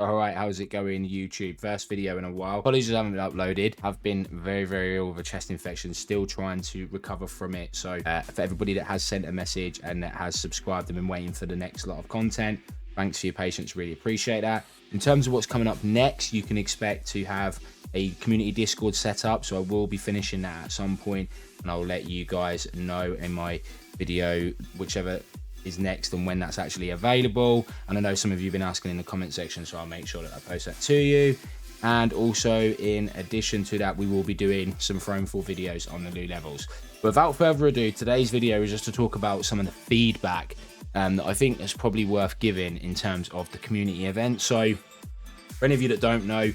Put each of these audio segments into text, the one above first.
All right, how's it going, YouTube? First video in a while. Apologies I haven't been uploaded. I've been very, very ill with a chest infection, still trying to recover from it. So for everybody that has sent a message and that has subscribed and been waiting for the next lot of content, thanks for your patience, really appreciate that. In terms of what's coming up next, you can expect to have a community Discord set up. So I will be finishing that at some point, and I'll let you guys know in my video, whichever is next and when that's actually available. And I know some of you have been asking in the comment section, so I'll make sure that I post that to you. And also, in addition to that, we will be doing some Thronefall videos on the new levels. But without further ado, today's video is just to talk about some of the feedback that I think is probably worth giving in terms of the community event. So for any of you that don't know,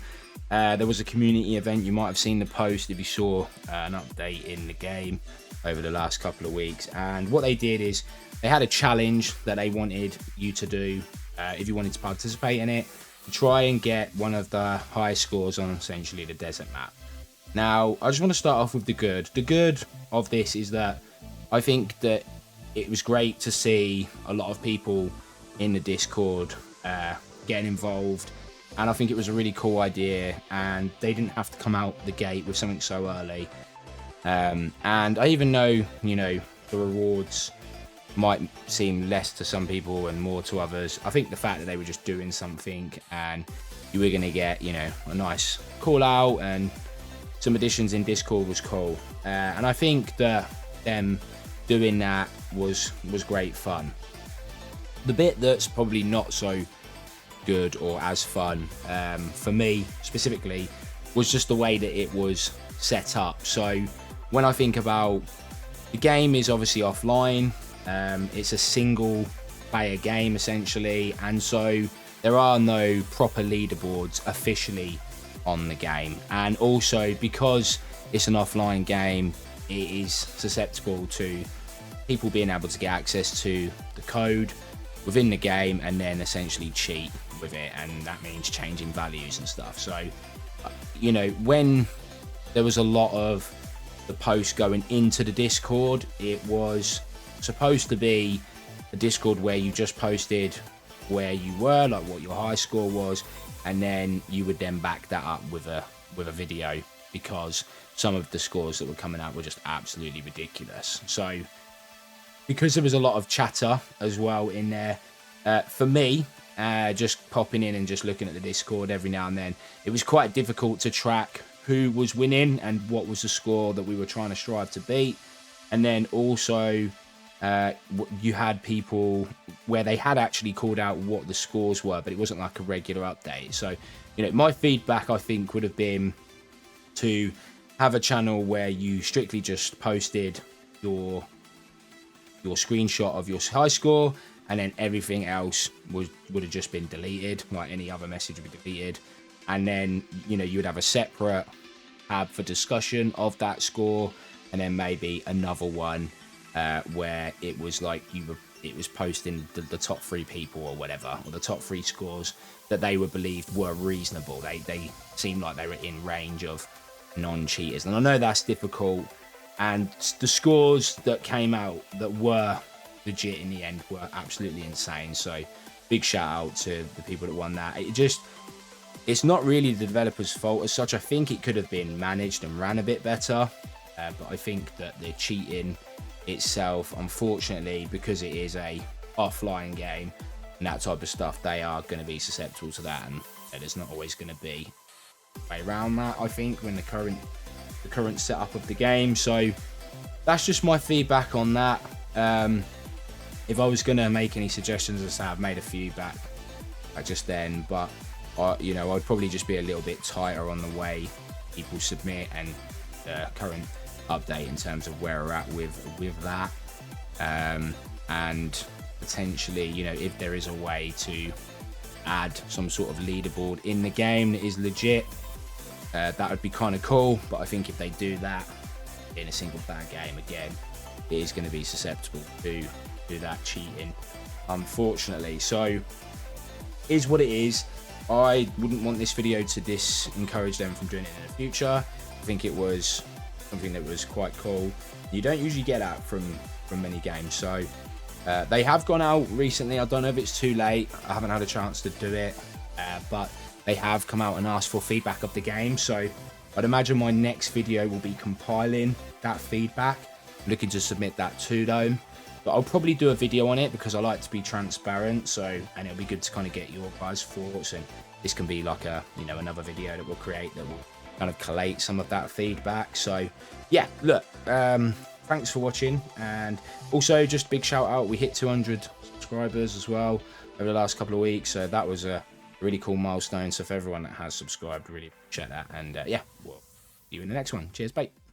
there was a community event. You might have seen the post if you saw an update in the game over the last couple of weeks. And what they did is they had a challenge that they wanted you to do if you wanted to participate in it, to try and get one of the highest scores on essentially the desert map. Now, I just want to start off with the good. The good of this is that I think that it was great to see a lot of people in the Discord getting involved. And I think it was a really cool idea, and they didn't have to come out the gate with something so early. And I even know, you know, the rewards might seem less to some people and more to others. I think the fact that they were just doing something and you were going to get, you know, a nice call out and some additions in Discord was cool. And I think that them doing that was great fun. The bit that's probably not so good or as fun for me specifically was just the way that it was set up. So when I think about the game, is obviously offline. It's a single player game essentially, and so there are no proper leaderboards officially on the game. And also, because it's an offline game, it is susceptible to people being able to get access to the code within the game and then essentially cheat with it, and that means changing values and stuff. So you know, when there was a lot of the posts going into the Discord, it was supposed to be a Discord where you just posted where you were, like what your high score was, and then you would then back that up with a video, because some of the scores that were coming out were just absolutely ridiculous. So because there was a lot of chatter as well in there, for me, just popping in and just looking at the Discord every now and then, it was quite difficult to track who was winning and what was the score that we were trying to strive to beat. And then also you had people where they had actually called out what the scores were, but it wasn't like a regular update. So, you know, my feedback, I think, would have been to have a channel where you strictly just posted your screenshot of your high score, and then everything else would have just been deleted, like any other message would be deleted. And then, you know, you would have a separate tab for discussion of that score, and then maybe another one where it was like it was posting the top 3 people or whatever, or the top 3 scores that they were believed were reasonable. They seemed like they were in range of non-cheaters. And I know that's difficult, and the scores that came out that were legit in the end were absolutely insane. So big shout out to the people that won that. It's not really the developers' fault as such. I think it could have been managed and ran a bit better, but I think that the cheating itself, unfortunately, because it is a offline game and that type of stuff, they are going to be susceptible to that, and there's not always going to be a way around that, I think, when the current setup of the game. So that's just my feedback on that. If I was going to make any suggestions, as I say, I've made a few back just then, but you know, I'd probably just be a little bit tighter on the way people submit and the current update in terms of where we're at with that, and potentially, you know, if there is a way to add some sort of leaderboard in the game that is legit, that would be kind of cool. But I think if they do that in a single player game, again, it is going to be susceptible to that cheating, unfortunately. So is what it is. I wouldn't want this video to discourage them from doing it in the future. I think it was something that was quite cool. You don't usually get that from many games. So they have gone out recently. I don't know if it's too late. I haven't had a chance to do it. but they have come out and asked for feedback of the game. So I'd imagine my next video will be compiling that feedback. I'm looking to submit that to them. But I'll probably do a video on it because I like to be transparent. So, and it'll be good to kind of get your guys' thoughts. And this can be like a, you know, another video that we'll create that will kind of collate some of that feedback. So yeah, look, thanks for watching. And also just big shout out, we hit 200 subscribers as well over the last couple of weeks. So that was a really cool milestone. So for everyone that has subscribed, really appreciate that. And yeah, we'll see you in the next one. Cheers, bye.